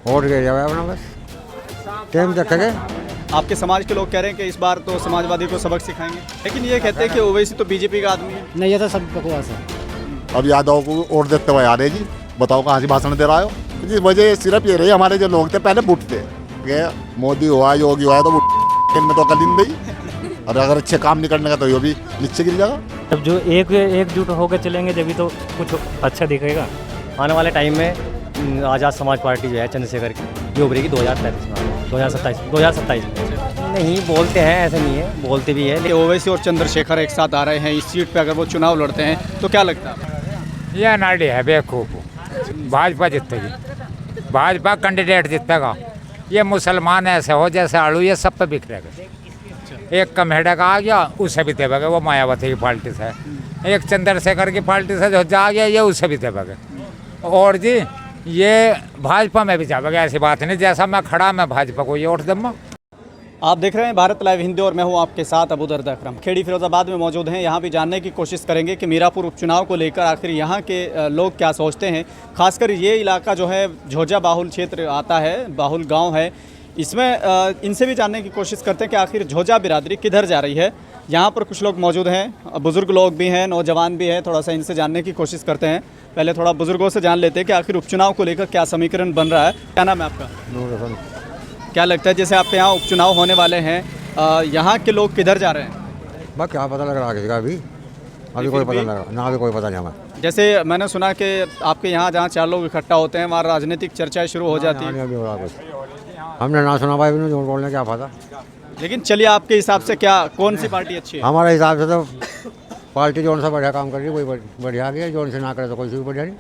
Vote गिर जाए अपना बस टाइम तक है। आपके समाज के लोग कह रहे हैं कि इस बार तो समाजवादी को सबक सिखाएंगे, लेकिन ये कहते हैं कि ओवैसी तो बीजेपी का आदमी है। नहीं, ये तो सब बकवास है। अब यादव को वोट देते हुए आ रहे जी, बताओ कहाँ से भाषण दे रहा हो। जी वजह सिर्फ ये रही, हमारे जो लोग थे पहले बुट थे, मोदी हुआ योगी हुआ तो इनमें तो अकल नहीं, और अगर अच्छे काम नहीं करने का तो ये भी नीचे गिर जाएगा। जब जो एकजुट होकर चलेंगे जब तो कुछ अच्छा दिखेगा। आने वाले टाइम में आज़ाद समाज पार्टी जो है चंद्रशेखर की ये उभरेगी 2027 में। नहीं बोलते हैं, ऐसे नहीं है, बोलते भी है। ओवैसी और चंद्रशेखर एक साथ आ रहे हैं इस सीट पे, अगर वो चुनाव लड़ते हैं तो क्या लगता है? यह नाडी है बेवकूफ़, भाजपा जीतेगी, भाजपा कैंडिडेट जीतेगा। ये मुसलमान ऐसे हो जैसे आलू, ये सब पे बिखरेगा। एक कमेड़ा का आ गया उसे भी देवेगा, वो मायावती की पार्टी से है। एक चंद्रशेखर की पार्टी से जो जा गया ये उसे भी देवेगा। और जी ये भाजपा में भी जाएगा, ऐसी बात नहीं जैसा मैं खड़ा मैं भाजपा को ये वोट दूंगा। आप देख रहे हैं भारत लाइव हिंदी और मैं हूं आपके साथ अबू दर्द अकरम। खेड़ी फिरोजाबाद में मौजूद हैं, यहां भी जानने की कोशिश करेंगे कि मीरापुर उपचुनाव को लेकर आखिर यहां के लोग क्या सोचते हैं। खासकर ये इलाका जो है झोजा बाहुल क्षेत्र आता है, बाहुल गांव है, इसमें इनसे भी जानने की कोशिश करते हैं कि आखिर झोजा बिरादरी किधर जा रही है। यहाँ पर कुछ लोग मौजूद हैं, बुज़ुर्ग लोग भी हैं, नौजवान भी हैं, थोड़ा सा इनसे जानने की कोशिश करते हैं। पहले थोड़ा बुज़ुर्गों से जान लेते हैं कि आखिर उपचुनाव को लेकर क्या समीकरण बन रहा है। क्या नाम है आपका? क्या लगता है जैसे आपके यहाँ उपचुनाव होने वाले हैं, यहाँ के लोग किधर जा रहे हैं? बस क्या पता लग रहा है अभी कोई पता लग रहा ना, अभी कोई पता नहीं हमें। जैसे मैंने सुना कि आपके यहाँ जहाँ 4 लोग इकट्ठा होते हैं वहाँ राजनीतिक चर्चाएं शुरू हो जाती हैं। अभी हो रहा कुछ हमने ना सुना भाई, झूठ बोलने क्या पता। लेकिन चलिए आपके हिसाब से क्या कौन सी पार्टी अच्छी है? हमारे हिसाब से तो पार्टी जो सा बढ़िया काम कर रही है वही बढ़िया गया, जो से ना करे तो कोई सी भी बढ़िया नहीं।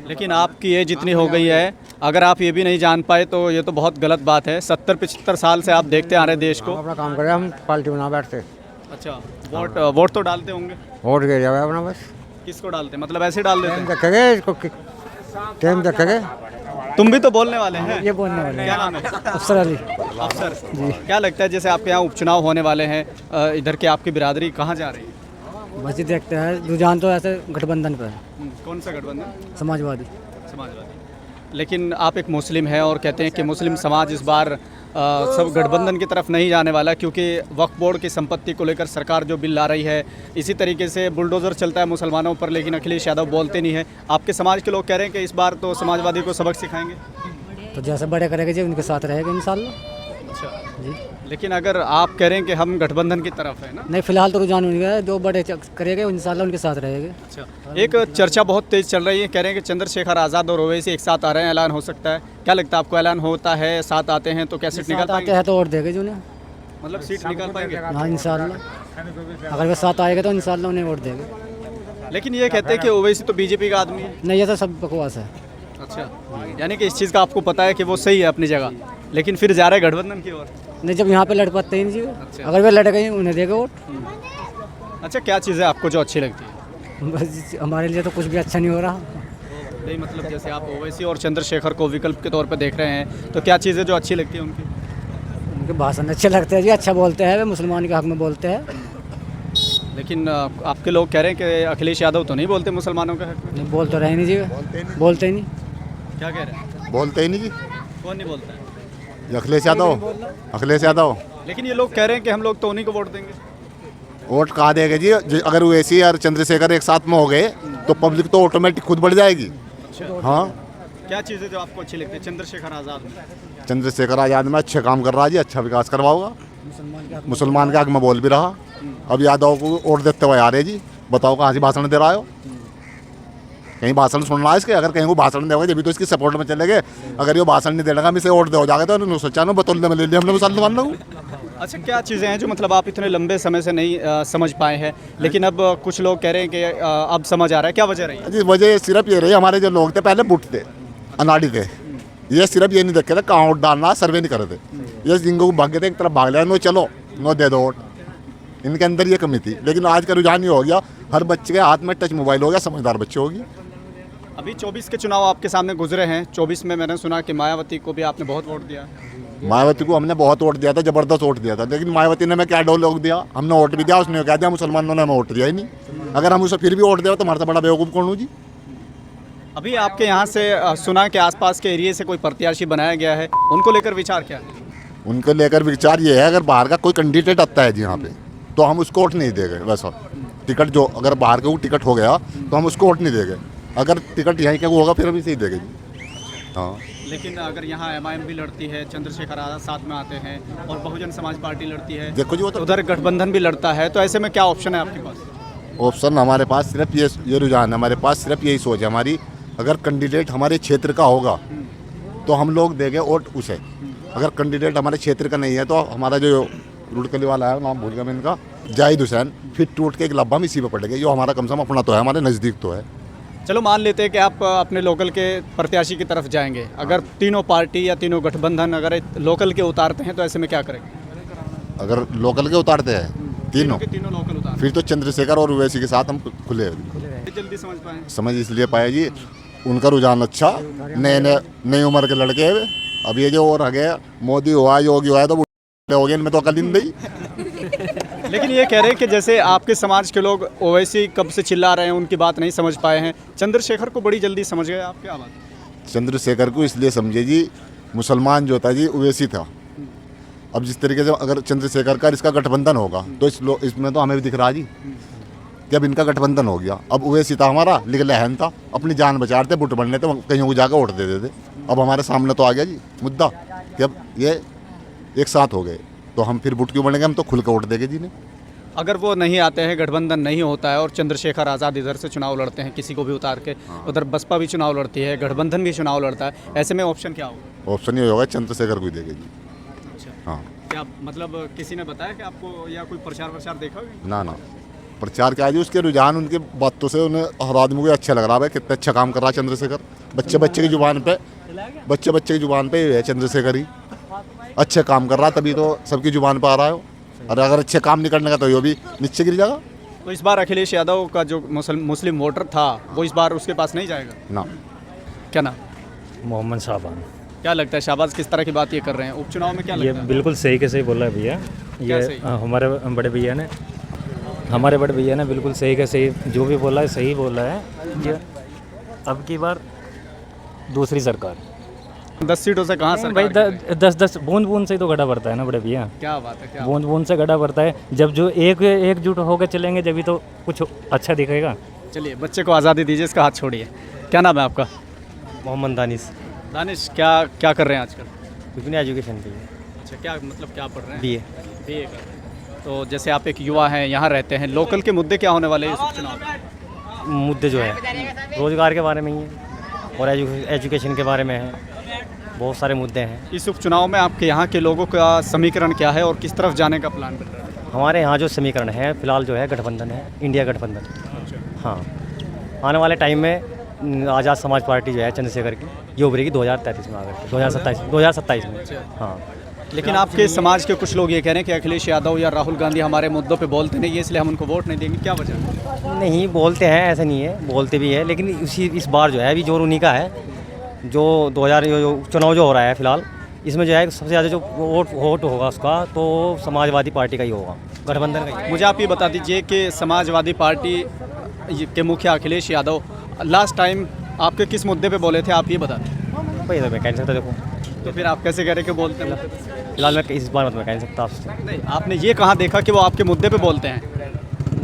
लेकिन आपकी एज जितनी हो गई है, अगर आप ये भी नहीं जान पाए तो ये तो बहुत गलत बात है। 70-75 साल से आप देखते आ रहे हैं देश को। अपना काम करें, हम पार्टी में ना बैठते। अच्छा, वोट तो डालते होंगे? वोट गिर जाए अपना बस। किसको डालते हैं? मतलब ऐसे डाल देते हैं? रखेंगे इसको, टाइम रखेंगे। तुम भी तो बोलने वाले हैं। ये बोलने वाले क्या नाम है? अफसर अली। अफसर जी, क्या लगता है जैसे आपके यहाँ उपचुनाव होने वाले हैं, इधर की आपकी बिरादरी कहाँ जा रही है? बस ये देखते हैं, रुझान तो ऐसे गठबंधन पर है। कौन सा गठबंधन? समाजवादी। समाजवादी। लेकिन आप एक मुस्लिम हैं और कहते हैं कि मुस्लिम समाज इस बार सब गठबंधन की तरफ नहीं जाने वाला, क्योंकि वक्फ बोर्ड की संपत्ति को लेकर सरकार जो बिल ला रही है, इसी तरीके से बुलडोज़र चलता है मुसलमानों पर, लेकिन अखिलेश यादव बोलते नहीं है। आपके समाज के लोग कह रहे हैं कि इस बार तो समाजवादी को सबक सिखाएंगे। तो जैसे बड़े करेंगे जी उनके साथ रहेगा इंशाल्लाह। अच्छा जी, लेकिन अगर आप कह रहे हैं कि हम गठबंधन की तरफ है ना? नहीं फिलहाल तो रुझान उनका, जो बड़े करेंगे इंशाल्लाह उनके साथ रहेंगे। अच्छा, एक चर्चा बहुत तेज चल रही है, कह रहे हैं कि चंद्रशेखर आज़ाद और ओवैसी एक साथ आ रहे हैं, ऐलान हो सकता है। क्या लगता है आपको, ऐलान होता है, साथ आते हैं तो क्या सीट निकल आते पाएंगे? हैं तो वोट देंगे जी उन्हें। मतलब सीट निकाल पाएंगे? हाँ इंशाल्लाह, अगर वे साथ आएगा तो इंशाल्लाह उन्हें वोट देंगे। लेकिन ये कहते हैं कि ओवैसी तो बीजेपी का आदमी है। नहीं, ये तो सब बकवास है। अच्छा, यानी कि इस चीज़ का आपको पता है कि वो सही है अपनी जगह, लेकिन फिर जा रहे हैं गठबंधन की ओर। नहीं, जब यहाँ पे लड़ पाते ही नहीं जी। अगर वे लड़ गए उन्हें देगा वोट। अच्छा, क्या चीज़ है आपको जो अच्छी लगती है? बस हमारे लिए तो कुछ भी अच्छा नहीं हो रहा। नहीं, मतलब जैसे आप ओवैसी और चंद्रशेखर को विकल्प के तौर पे देख रहे हैं, तो क्या चीज़ें जो अच्छी लगती है उनकी? उनके भाषण अच्छे लगते हैं जी, अच्छा बोलते हैं, वे मुसलमान के हक में बोलते हैं। लेकिन आपके लोग कह रहे हैं कि अखिलेश यादव तो नहीं बोलते मुसलमानों के हक में। नहीं, बोल तो रहे नहीं जी, बोलते ही नहीं। क्या कह रहे हैं? बोलते ही नहीं जी। कौन नहीं बोलता है? अखिलेश यादव, अखिलेश यादव। लेकिन ये लोग कह रहे हैं कि हम लोग तो उन्हीं को वोट देंगे। वोट कहाँ देगा जी? अगर ओवैसी और चंद्रशेखर एक साथ में हो गए तो पब्लिक तो ऑटोमेटिक खुद बढ़ जाएगी। हाँ, क्या चीज़ें जो आपको अच्छी लगती है चंद्रशेखर आज़ाद में? चंद्रशेखर आज़ाद में अच्छे काम कर रहा है जी, अच्छा विकास करवाओगा, मुसलमान के हक में बोल भी रहा। अब यादव को वोट देते हुए आ रहे जी, बताओ कहाँ से भाषण दे रहा हो। कहीं भाषण सुन रहा है इसके? अगर कहीं को भाषण देगा जब तो इसकी सपोर्ट में चले गए। अगर ये भाषण नहीं देगा, हम इसे वोट दे हो जाएगा तो सोचा ना बतौल में ले लिया हमने मुसलमान लोग। अच्छा, क्या चीज़ें हैं जो मतलब आप इतने लंबे समय से नहीं समझ पाए हैं, लेकिन अब कुछ लोग कह रहे हैं कि अब समझ आ रहा है? क्या वजह रही है? जी वजह सिर्फ ये रही, हमारे जो लोग थे पहले बुट थे, अनाड़ी थे, ये सिर्फ ये नहीं देखे थे कहाँ वोट डालना, सर्वे नहीं कर रहे थे। ये जिनको भाग गए थे एक तरफ भाग लिया, नो चलो नो दे दो वोट, इनके अंदर ये कमी थी। लेकिन आज का रुझान ये हो गया, हर बच्चे के हाथ में टच मोबाइल हो गया, समझदार बच्चे हो गए। अभी 24 के चुनाव आपके सामने गुजरे हैं। 24 में मैंने सुना कि मायावती को भी आपने बहुत वोट दिया। मायावती को हमने बहुत वोट दिया था, जबरदस्त वोट दिया था, लेकिन मायावती ने हमें क्या लोग दिया, हमने वोट भी दिया, उसने कह दिया मुसलमानों ने हमें वोट दिया ही नहीं। अगर हम उसे फिर भी वोट दिया तो हमारा बड़ा बेवकूफ़ कौन हूँ जी? अभी आपके यहाँ से सुना के आसपास के एरिया से कोई प्रत्याशी बनाया गया है, उनको लेकर विचार क्या है? उनको लेकर विचार ये है, अगर बाहर का कोई कैंडिडेट आता है जी यहाँ पे तो हम उसको वोट नहीं देंगे। वैसा टिकट जो अगर बाहर का वो टिकट हो गया तो हम उसको वोट नहीं देंगे। अगर टिकट यहीं का वो होगा फिर हम इसे ही देंगे जी। हाँ, लेकिन अगर यहाँ एमआईएम भी लड़ती है, चंद्रशेखर आज़ाद साथ में आते हैं और बहुजन समाज पार्टी लड़ती है, देखो जी वो तो उधर गठबंधन भी लड़ता है, तो ऐसे में क्या ऑप्शन है आपके पास? ऑप्शन हमारे पास सिर्फ ये रुझान है, हमारे पास सिर्फ यही सोच है हमारी, अगर कैंडिडेट हमारे क्षेत्र का होगा तो हम लोग देंगे वोट उसे। अगर कैंडिडेट हमारे क्षेत्र का नहीं है तो हमारा जो रुड़कली वाला है, नाम भूल गया मैं इनका, जाहिद हुसैन, फिर टूट के एक लब्बा में इसी पे पड़ेगा। जो हमारा कम से कम अपना तो है, हमारे नज़दीक तो है। चलो मान लेते हैं कि आप अपने लोकल के प्रत्याशी की तरफ जाएंगे, अगर तीनों पार्टी या तीनों गठबंधन अगर लोकल के उतारते हैं तो ऐसे में क्या करेंगे? अगर लोकल के उतारते हैं तीनों के तीनों लोकल उतारते फिर तो चंद्रशेखर और ओवैसी के साथ हम खुले हैं, जल्दी समझ पाए? समझ इसलिए पाए जी, उनका रुझान अच्छा, नई उम्र के लड़के हैं। अब ये जो और आगे मोदी हुआ, योगी हुआ, तो हो गए, इनमें तो अकल ही नहीं। लेकिन ये कह रहे हैं कि जैसे आपके समाज के लोग ओवैसी कब से चिल्ला रहे हैं, उनकी बात नहीं समझ पाए हैं, चंद्रशेखर को बड़ी जल्दी समझ गए। आप क्या बात? चंद्रशेखर को इसलिए समझे जी, मुसलमान जो था जी ओवैसी था। अब जिस तरीके से अगर चंद्रशेखर का इसका गठबंधन होगा तो इसमें तो हमें भी दिख रहा जी कि अब इनका गठबंधन हो गया। अब ओवैसी था हमारा, लेकिन लहन था, अपनी जान बचा रहे थे, बुट बनने थे, कहीं को जाकर वोट दे देते। अब हमारे सामने तो आ गया जी मुद्दा कि अब ये एक साथ हो गए तो हम फिर बुट क्यों बनेंगे, हम तो खुल कर वोट देंगे जी ने। अगर वो नहीं आते हैं, गठबंधन नहीं होता है और चंद्रशेखर आज़ाद इधर से चुनाव लड़ते हैं, किसी को भी उतार के, उधर बसपा भी चुनाव लड़ती है, गठबंधन भी चुनाव लड़ता है, ऐसे में ऑप्शन क्या होगा? ऑप्शन ये होगा चंद्रशेखर को ही देंगे जी। अच्छा, हाँ, क्या मतलब किसी ने बताया कि आपको, या कोई प्रचार देखा? ना प्रचार क्या है जी, उसके रुझान उनके बातों से उन्हें हर आदमी को अच्छा लग रहा है, कितना अच्छा काम कर रहा है चंद्रशेखर। बच्चे की जुबान पे ही है चंद्रशेखर ही अच्छे काम कर रहा है, तभी तो सबकी जुबान पे आ रहा है। और अगर अच्छे काम नहीं करने का तो ये भी नीचे गिर जाएगा। तो इस बार अखिलेश यादव का जो मुस्लिम वोटर था वो इस बार उसके पास नहीं जाएगा ना। क्या नाम? मोहम्मद शाहबान। क्या लगता है शाहबाज किस तरह की बात ये कर रहे हैं उपचुनाव में? क्या ये लगता है? बिल्कुल सही के सही बोल रहा है भैया। क्या सही? ये हमारे बड़े भैया ने बिल्कुल सही के सही जो भी बोला है सही बोला है। ये अब की बार दूसरी सरकार 10 सीटों से कहाँ सर? भाई 10 बूंद से ही तो गड्ढा भरता है ना बड़े भैया। क्या बात है, क्या बूंद से गड्ढा भरता है। जब जो एकजुट होकर चलेंगे जब तो कुछ अच्छा दिखेगा। चलिए बच्चे को आज़ादी दीजिए, इसका हाथ छोड़िए। क्या नाम है आपका? मोहम्मद दानिश। दानिश, क्या कर रहे हैं आजकल? कुछ नहीं, एजुकेशन पे। अच्छा, क्या मतलब क्या पढ़ रहे हैं? BA कर रहे हैं। तो जैसे आप एक युवा हैं, यहाँ रहते हैं, लोकल के मुद्दे क्या होने वाले हैं इस उपचुनाव में? मुद्दे जो है रोज़गार के बारे में ही है और एजुकेशन के बारे में है, बहुत सारे मुद्दे हैं। इस उपचुनाव में आपके यहाँ के लोगों का समीकरण क्या है और किस तरफ जाने का प्लान बन रहा है? हमारे यहाँ जो समीकरण है फिलहाल जो है गठबंधन है, इंडिया गठबंधन। हाँ, आने वाले टाइम में आज़ाद समाज पार्टी जो है चंद्रशेखर की ये उभरेगी 2033 में आकर के 2027 में। हाँ, लेकिन आपके समाज के कुछ लोग ये कह रहे हैं कि अखिलेश यादव या राहुल गांधी हमारे मुद्दों पे बोलते नहीं है, इसलिए हम उनको वोट नहीं देंगे। क्या वजह? नहीं बोलते हैं, ऐसा नहीं है, बोलते भी है, लेकिन इस बार जो है अभी जोर उन्हीं का है। जो 2000 चुनाव जो हो रहा है फिलहाल, इसमें जो है सबसे ज़्यादा जो वोट होगा उसका तो समाजवादी पार्टी का ही होगा, गठबंधन का ही। मुझे आप ये बता दीजिए कि समाजवादी पार्टी के मुखिया अखिलेश यादव लास्ट टाइम आपके किस मुद्दे पे बोले थे, आप ये बता दें। भाई तो मैं कह नहीं सकता, देखो तो फिर आप कैसे कह रहे कि बोलते हैं? फिलहाल मैं इस बार मैं कह नहीं सकता आपसे। नहीं, आपने ये कहाँ देखा कि वो आपके मुद्दे पे बोलते हैं?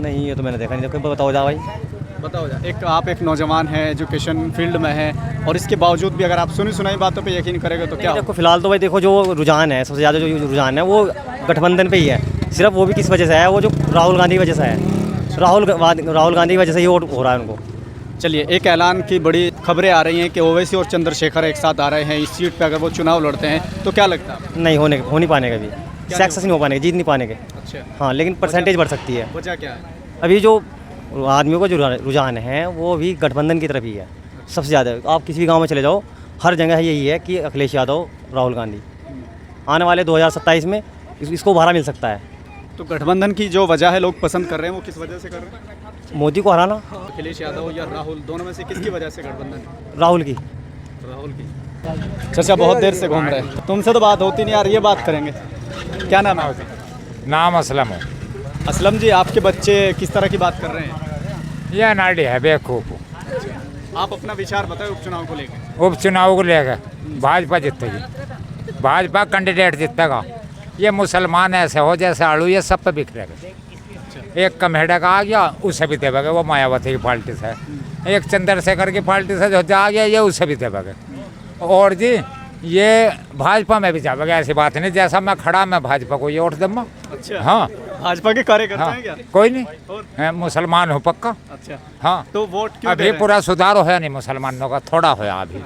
नहीं, ये तो मैंने देखा नहीं। देखो बताओ जा भाई, बताओ जा। आप एक नौजवान हैं, एजुकेशन फील्ड में हैं, और इसके बावजूद भी अगर आप सुनाई बातों पे यकीन करेंगे तो क्या? देखो फिलहाल तो भाई देखो जो रुझान है, सबसे ज़्यादा जो रुझान है वो गठबंधन पे ही है। सिर्फ वो भी किस वजह से है, वो जो राहुल गांधी की वजह से है। राहुल गांधी की वजह से ये वोट हो रहा है उनको। चलिए, एक ऐलान की बड़ी खबरें आ रही हैं कि ओवैसी और चंद्रशेखर एक साथ आ रहे हैं इस सीट पे, अगर वो चुनाव लड़ते हैं तो क्या लगता है? नहीं हो नहीं पाने का भी, सक्सेस नहीं हो पाने, जीत नहीं पाने के। अच्छा, हाँ, लेकिन परसेंटेज बढ़ सकती है। वजह क्या है? अभी जो आदमियों का जो रुझान है वो भी गठबंधन की तरफ ही है सबसे ज़्यादा। आप किसी भी गांव में चले जाओ, हर जगह यही है कि अखिलेश यादव, राहुल गांधी। आने वाले 2027 में इसको उभारा मिल सकता है। तो गठबंधन की जो वजह है लोग पसंद कर रहे हैं, वो किस वजह से कर रहे हैं? मोदी को हराना। अखिलेश यादव या राहुल, दोनों में से किसकी वजह से गठबंधन? राहुल की। राहुल की। चाचा बहुत देर से घूम रहे हैं, तुमसे तो बात होती नहीं यार, ये बात करेंगे। क्या नाम है? नाम असलम है। असलम जी, आपके बच्चे किस तरह की बात कर रहे हैं? यह नाड़ी है बेवकूफ़। आप अपना विचार बताएं उपचुनाव को लेकर। उपचुनाव को लेकर भाजपा जीतेगी, भाजपा कैंडिडेट जीतेगा। ये मुसलमान ऐसे हो जैसे आलू, ये सब पे बिखरेगा। एक कमेड़ा का आ गया उसे भी देवेगा, वो मायावती की पार्टी से। एक चंद्रशेखर की पार्टी से जो जा गया ये उसे भी देवेगा। और जी ये भाजपा में भी जाएगा, ऐसी बात नहीं। जैसा मैं खड़ा मैं भाजपा को ये वोट दूंगा। अच्छा, हाँ भाजपा के कार्यकर्ता हाँ हैं क्या? कोई नहीं, और? मैं मुसलमान हूँ पक्का। अच्छा, हाँ तो वोट क्यों दे अभी रहे हैं? पूरा सुधार होया नहीं मुसलमानों का, थोड़ा होया अभी,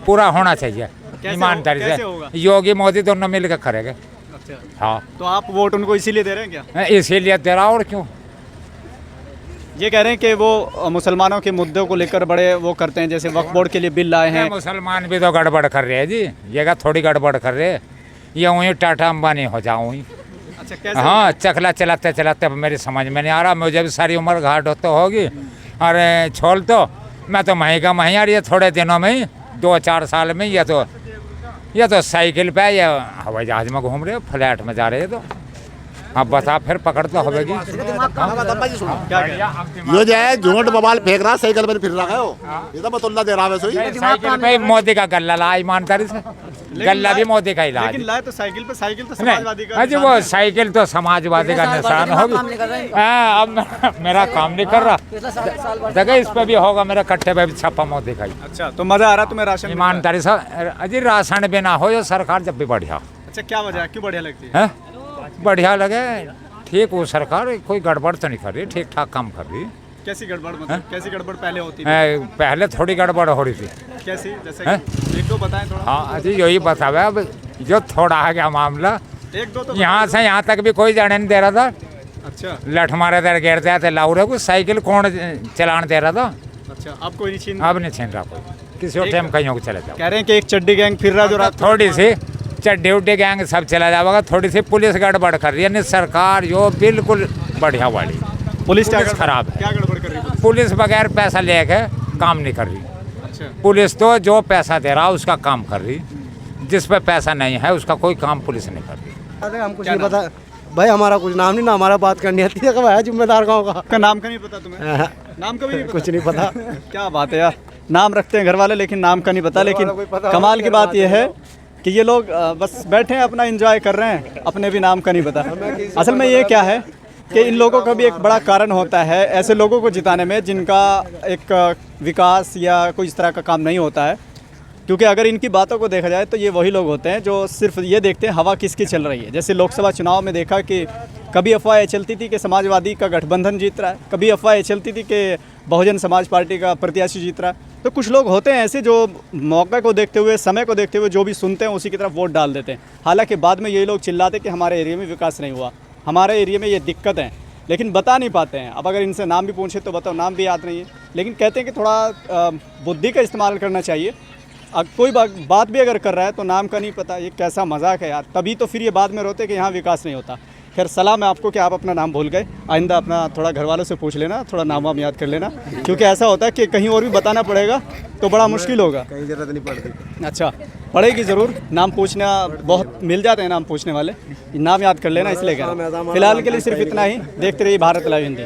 पूरा होना चाहिए ईमानदारी कैसे से। होगा? योगी मोदी दोनों मिलकर करेंगे। अच्छा, हाँ तो आप वोट उनको इसीलिए दे रहे हैं क्या? मैं इसीलिए दे रहा, और क्यों। ये कह रहे हैं कि वो मुसलमानों के मुद्दों को लेकर बड़े वो करते हैं, जैसे वक्फ बोर्ड के लिए बिल लाए हैं। ये मुसलमान भी तो गड़बड़ कर रहे हैं जी, ये का थोड़ी गड़बड़ कर रहे हैं। ये वहीं टाटा अंबानी हो जाऊँ। अच्छा, कैसे? हाँ चखला चलाते चलाते मेरी समझ में नहीं आ रहा। मुझे भी सारी उम्र घाट होते होगी। अरे छोड़ तो, मैं तो मही का मही आ रही है थोड़े दिनों में ही, 2-4 साल में। ये तो साइकिल पे या हवाई जहाज में घूम रहे हो, फ्लैट में जा रहे हैं। तो अब बता फिर पकड़ तो होगी। ये जो है झूठ बवाल फेंक रहा, साइकिल पर फिर रहा है वो। ये तो बतौला दे रहा है वैसे ही। साइकिल पे मोदी का गल्ला ला ईमानदारी से, गल्ला भी मोदी का ही ला। लेकिन लाए तो साइकिल पे, साइकिल तो समाजवादी का नहीं जी, निशान वो है। साइकिल तो समाजवादी का निशान होगी। हाँ, अब मेरा काम नहीं कर रहा। देखो इस पे भी होगा, मेरे कट्टे पे भी छापा मोदी का ही। अच्छा, तो मजा आ रहा तुम्हें राशन मिल रहा है? ईमानदारी से अजी राशन बिना हो ये सरकार जब भी बढ़िया अच्छा, क्या वजह है, क्यों बढ़िया लगती है? है, बढ़िया लगे ठीक। वो सरकार कोई गड़बड़ तो नहीं कर रही, ठीक ठाक काम कर रही। कैसी गड़बड़, मतलब कैसी गड़बड़ पहले होती थी? पहले थोड़ी गड़बड़ हो रही थी। कैसी, जैसे हैं? कि एक दो बताएं थोड़ा। हाँ अजी यही बतावे। अब जो थोड़ा आ गया मामला, एक दो तो यहाँ से यहाँ तक भी कोई जाने नहीं दे रहा था। अच्छा, लठ मारे थे, गिर जाते लाउरे को। साइकिल कौन चलान दे रहा था? अच्छा, अब कोई नहीं छीन। अब नहीं छीन रहा कोई, किसी और टाइम कहीं को चले जाओ। कह रहे हैं कि एक चड्डी गैंग फिर रहा जो रात को- थोड़ी सी चड्डी उड्डी गैंग सब चला जाएगा। थोड़ी सी पुलिस गड़बड़ कर रही है, नहीं सरकार जो बिल्कुल बढ़िया वाली। पुलिस क्या पुलिस गड़बड़- खराब है। क्या गड़बड़ कर रही है? पुलिस बगैर पैसा लेके काम नहीं कर रही। अच्छा, पुलिस तो जो पैसा दे रहा उसका काम कर रही, जिस पे पैसा नहीं है उसका कोई काम पुलिस नहीं कर रही। अरे हम कुछ नहीं पता भाई, हमारा कुछ नाम नहीं ना, हमारा बात करनी आती है। कब आया जिम्मेदार गाँव का? आपका नाम का नहीं पता तुम्हें? नाम का भी नहीं पता? कुछ नहीं पता। क्या बात है यार, नाम रखते हैं घर वाले लेकिन नाम का नहीं पता। लेकिन कमाल की बात यह है कि ये लोग बस बैठे हैं, अपना एंजॉय कर रहे हैं, अपने भी नाम का नहीं पता। असल में ये क्या है कि इन लोगों का भी एक बड़ा कारण होता है ऐसे लोगों को जिताने में जिनका एक विकास या कोई इस तरह का काम नहीं होता है। क्योंकि अगर इनकी बातों को देखा जाए तो ये वही लोग होते हैं जो सिर्फ ये देखते हैं हवा किसकी चल रही है। जैसे लोकसभा चुनाव में देखा कि कभी अफवाह ये चलती थी कि समाजवादी का गठबंधन जीत रहा है, कभी अफवाह ये चलती थी कि बहुजन समाज पार्टी का प्रत्याशी जीत रहा है। तो कुछ लोग होते हैं ऐसे जो मौके को देखते हुए, समय को देखते हुए जो भी सुनते हैं उसी की तरफ वोट डाल देते हैं। हालांकि बाद में यही लोग चिल्लाते कि हमारे एरिया में विकास नहीं हुआ, हमारे एरिया में ये दिक्कत है, लेकिन बता नहीं पाते हैं। अब अगर इनसे नाम भी पूछे तो बताओ नाम भी याद नहीं है, लेकिन कहते हैं कि थोड़ा बुद्धि का इस्तेमाल करना चाहिए। कोई बात भी अगर कर रहा है तो नाम का नहीं पता, ये कैसा मजाक है यार। तभी तो फिर ये बाद में रोते कि यहाँ विकास नहीं होता। खैर सलाह मैं आपको कि आप अपना नाम भूल गए, आइंदा अपना थोड़ा घर वालों से पूछ लेना, थोड़ा नाम वाम याद कर लेना, क्योंकि ऐसा होता है कि कहीं और भी बताना पड़ेगा तो बड़ा मुश्किल होगा। कहीं जरूरत नहीं पड़ती। अच्छा, पड़ेगी ज़रूर। नाम पूछना बहुत मिल जाते हैं नाम पूछने वाले, नाम याद कर लेना, इसलिए कह रहा हूं। फिलहाल के लिए सिर्फ इतना ही। देखते रहिए भारत लाइव हिंदी।